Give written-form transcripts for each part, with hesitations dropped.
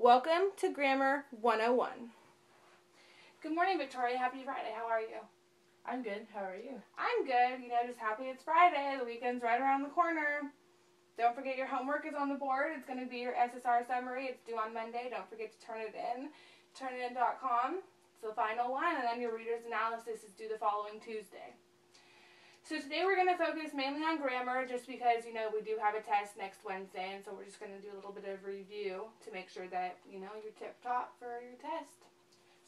Welcome to Grammar 101. Good morning, Victoria. Happy Friday. How are you? I'm good. How are you? I'm good. Just happy it's Friday. The weekend's right around the corner. Don't forget your homework is on the board. It's going to be your SSR summary. It's due on Monday. Don't forget to turn it in. Turnitin.com. It's the final one. And then your reader's analysis is due the following Tuesday. So today we're going to focus mainly on grammar just because, we do have a test next Wednesday. And so we're just going to do a little bit of review to make sure that, you're tip-top for your test.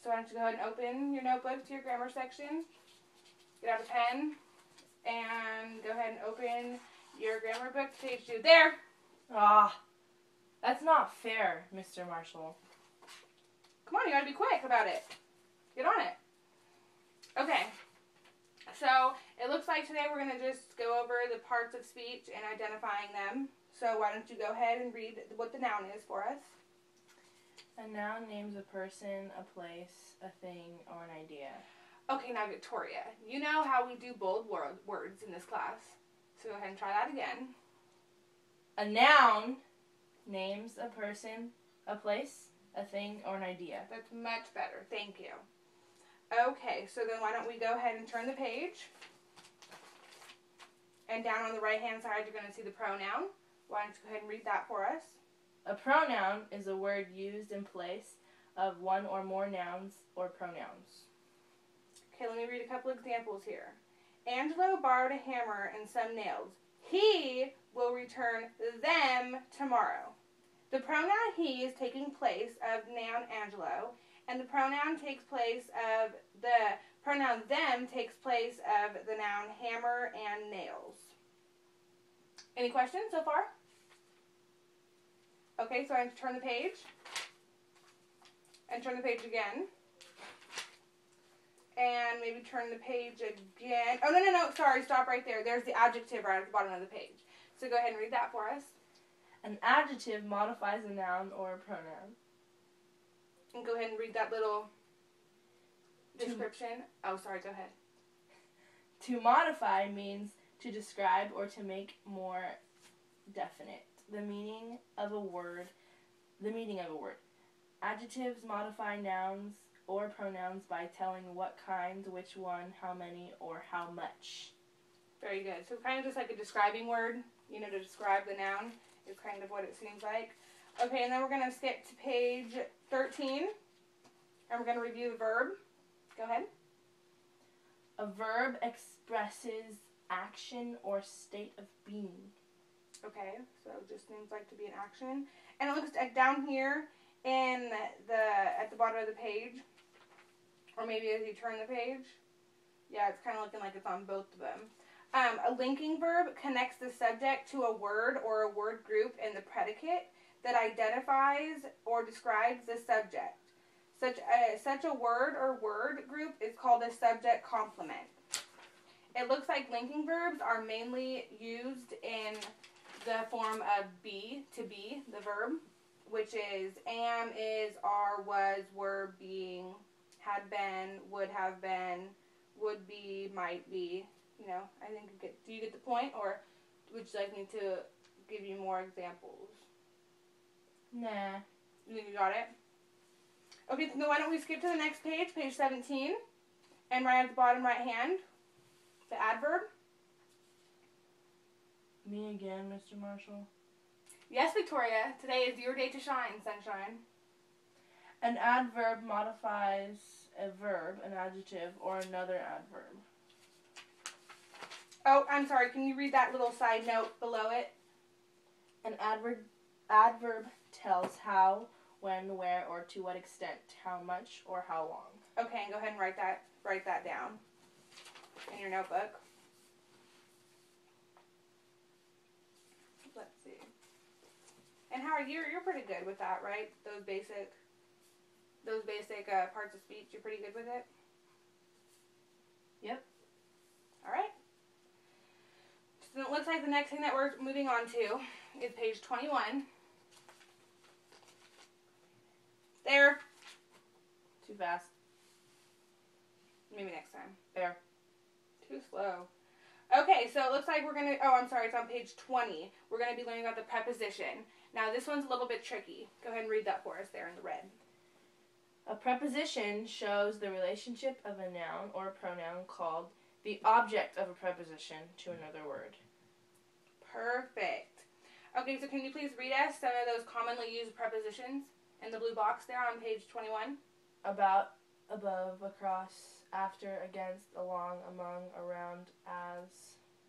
So why don't you go ahead and open your notebook to your grammar section. Get out a pen and go ahead and open your grammar book to page 2. There! That's not fair, Mr. Marshall. Come on, you gotta be quick about it. Get on it. Okay. So, it looks like today we're going to just go over the parts of speech and identifying them. So, why don't you go ahead and read what the noun is for us. A noun names a person, a place, a thing, or an idea. Okay, now Victoria, you know how we do bold words in this class. So go ahead and try that again. A noun names a person, a place, a thing, or an idea. That's much better. Thank you. Okay, so then why don't we go ahead and turn the page. And down on the right-hand side, you're going to see the pronoun. Why don't you go ahead and read that for us? A pronoun is a word used in place of one or more nouns or pronouns. Okay, let me read a couple examples here. Angelo borrowed a hammer and some nails. He will return them tomorrow. The pronoun he is taking place of noun Angelo, and the pronoun them takes place of the noun hammer and nails. Any questions so far? Okay, so I'm going to turn the page. And turn the page again. And maybe turn the page again. Oh, no. Sorry, stop right there. There's the adjective right at the bottom of the page. So go ahead and read that for us. An adjective modifies a noun or a pronoun. And go ahead and read that little description. Oh, sorry, go ahead. To modify means to describe or to make more definite the meaning of a word. Adjectives modify nouns or pronouns by telling what kind, which one, how many, or how much. Very good. So kind of just like a describing word, to describe the noun is kind of what it seems like. Okay, and then we're going to skip to page 13, and we're going to review the verb. Go ahead. A verb expresses action or state of being. Okay, so it just seems like to be an action. And it looks like down here at the bottom of the page, or maybe as you turn the page. Yeah, it's kind of looking like it's on both of them. A linking verb connects the subject to a word or a word group in the predicate that identifies or describes the subject. Such a word or word group is called a subject complement. It looks like linking verbs are mainly used in the form of be, to be, the verb, which is am, is, are, was, were, being, had been, would have been, would be, might be. I think do you get the point, or would you like me to give you more examples? Nah. You think you got it? Okay, so why don't we skip to the next page, page 17, and right at the bottom right hand, the adverb. Me again, Mr. Marshall? Yes, Victoria. Today is your day to shine, sunshine. An adverb modifies a verb, an adjective, or another adverb. Oh, I'm sorry. Can you read that little side note below it? An adverb tells how, when, where, or to what extent, how much, or how long. Okay, and go ahead and write that down in your notebook. Let's see. And how are you? You're pretty good with that, right? Those basic parts of speech. You're pretty good with it? Yep. All right. So it looks like the next thing that we're moving on to is page 21. There. Too fast. Maybe next time. There. Too slow. Okay, so it looks like we're going to, it's on page 20. We're going to be learning about the preposition. Now this one's a little bit tricky. Go ahead and read that for us there in the red. A preposition shows the relationship of a noun or a pronoun called the object of a preposition to another word. Perfect. Okay, so can you please read us some of those commonly used prepositions in the blue box there on page 21? About, above, across, after, against, along, among, around, as,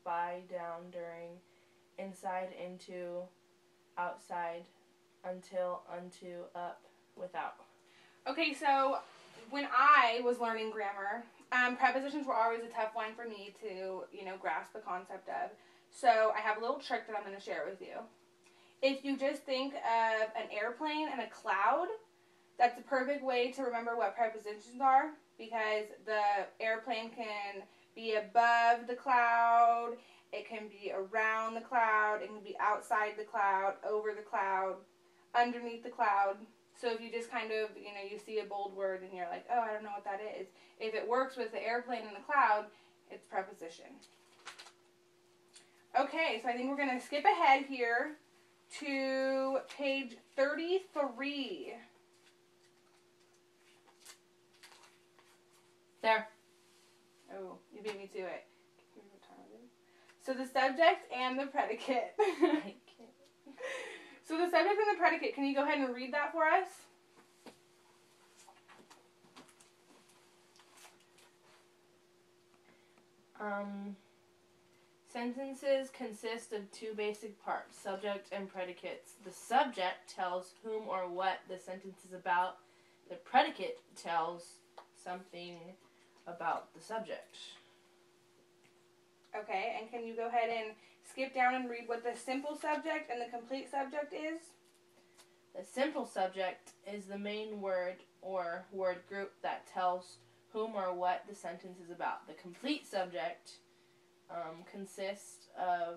by, down, during, inside, into, outside, until, unto, up, without. Okay, so when I was learning grammar, prepositions were always a tough one for me to, grasp the concept of. So I have a little trick that I'm going to share with you. If you just think of an airplane and a cloud, that's a perfect way to remember what prepositions are, because the airplane can be above the cloud, it can be around the cloud, it can be outside the cloud, over the cloud, underneath the cloud. So if you just kind of, you see a bold word and you're like, oh, I don't know what that is. If it works with the airplane and the cloud, it's preposition. Okay, so I think we're going to skip ahead here to page 33. There. Oh, you beat me to it. So the subject and the predicate. So the subject and the predicate, can you go ahead and read that for us? Sentences consist of two basic parts, subject and predicates. The subject tells whom or what the sentence is about. The predicate tells something about the subject. Okay, and can you go ahead and skip down and read what the simple subject and the complete subject is? The simple subject is the main word or word group that tells whom or what the sentence is about. The complete subject consists of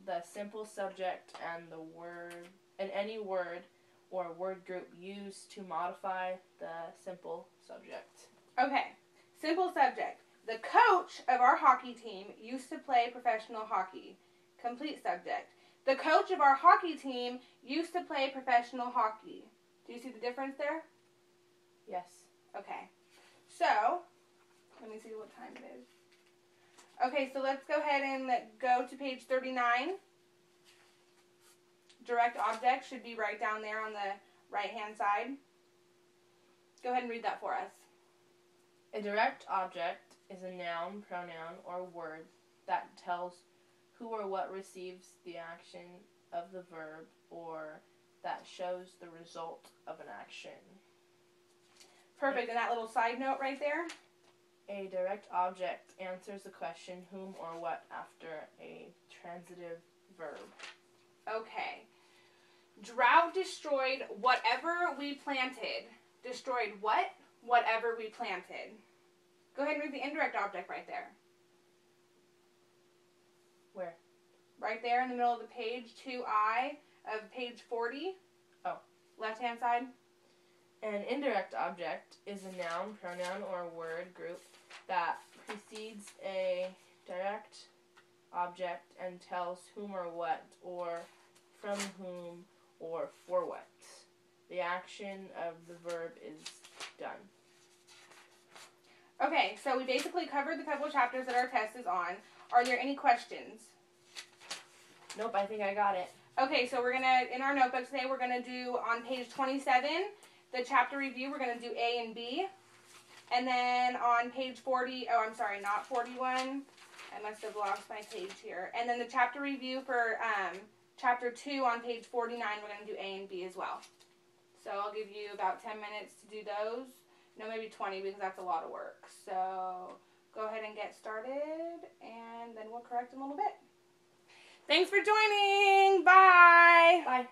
the simple subject and the word and any word or word group used to modify the simple subject. Okay, simple subject. The coach of our hockey team used to play professional hockey. Complete subject. The coach of our hockey team used to play professional hockey. Do you see the difference there? Yes. Okay. So, let me see what time it is. Okay, so let's go ahead and go to page 39. Direct object should be right down there on the right-hand side. Go ahead and read that for us. A direct object is a noun, pronoun, or word that tells who or what receives the action of the verb or that shows the result of an action. Perfect. And that little side note right there? A direct object answers the question whom or what after a transitive verb. Okay. Drought destroyed whatever we planted. Destroyed what? Whatever we planted. Go ahead and read the indirect object right there. Where? Right there in the middle of the page, 2I of page 40. Oh. Left-hand side. An indirect object is a noun, pronoun, or word group that precedes a direct object and tells whom or what, or from whom, or for what. The action of the verb is done. Okay, so we basically covered the couple of chapters that our test is on. Are there any questions? Nope, I think I got it. Okay, so we're going to, in our notebook today, we're going to do on page 27, the chapter review. We're going to do A and B. And then on page 40, oh, I'm sorry, not 41. I must have lost my page here. And then the chapter review for chapter 2 on page 49, we're going to do A and B as well. So I'll give you about 10 minutes to do those. No, maybe 20 because that's a lot of work. So go ahead and get started, and then we'll correct in a little bit. Thanks for joining. Bye. Bye.